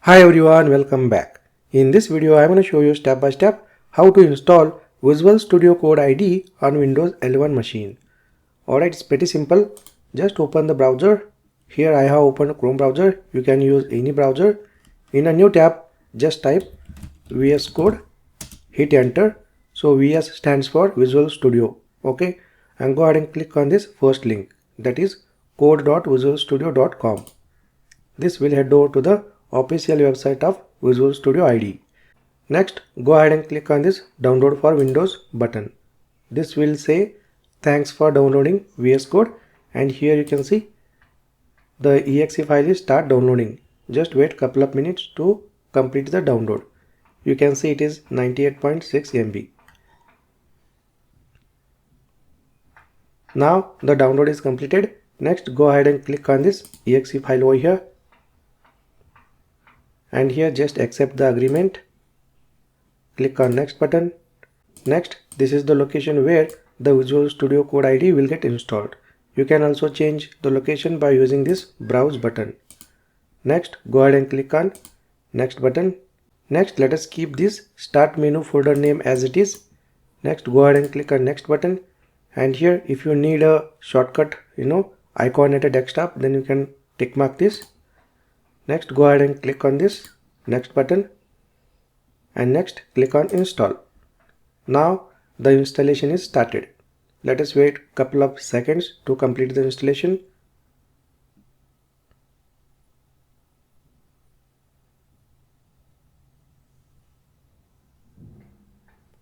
Hi everyone, welcome back. In this video I am going to show you step by step how to install Visual Studio Code ID on Windows 11 machine. Alright, it's pretty simple. Just open the browser. Here I have opened Chrome browser. You can use any browser. In a new tab, just type VS Code, hit enter. So VS stands for Visual Studio. Okay, and go ahead and click on this first link, that is code.visualstudio.com. This will head over to the official website of Visual Studio ID. Next, go ahead and click on this download for Windows button. This will say thanks for downloading VS Code, and here you can see the exe file is start downloading. Just wait couple of minutes to complete the download. You can see it is 98.6 MB. Now the download is completed. Next, go ahead and click on this exe file over here. And here just accept the agreement. Click on next button. Next, this is the location where the Visual Studio Code ID will get installed. You can also change the location by using this browse button. Next, go ahead and click on next button. Next, let us keep this start menu folder name as it is. Next, go ahead and click on next button. And here if you need a shortcut icon at a desktop, then you can tick mark this. Next, go ahead and click on this next button, and next click on install. Now the installation is started. Let us wait couple of seconds to complete the installation.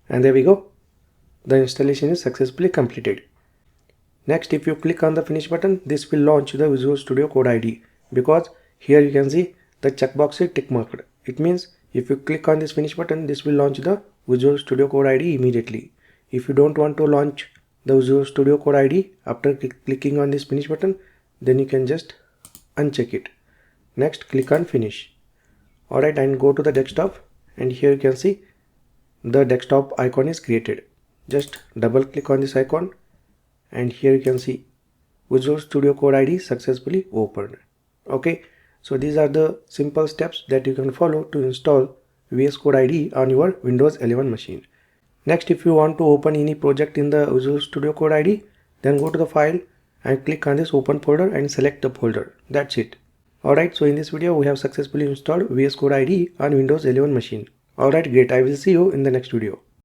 And there we go. The installation is successfully completed. Next, if you click on the finish button, this will launch the Visual Studio Code ID, because here you can see the checkbox is tick marked. It means if you click on this finish button, this will launch the Visual Studio Code ID immediately. If you don't want to launch the Visual Studio Code ID after clicking on this finish button, then you can just uncheck it. Next, click on finish. Alright, and go to the desktop, and here you can see the desktop icon is created. Just double click on this icon, and here you can see Visual Studio Code ID successfully opened. Okay, so these are the simple steps that you can follow to install VS Code ID on your Windows 11 machine. Next, if you want to open any project in the Visual Studio Code ID, then go to the file and click on this open folder and select the folder. That's it. Alright, so in this video we have successfully installed VS Code ID on Windows 11 machine. Alright, great. I will see you in the next video.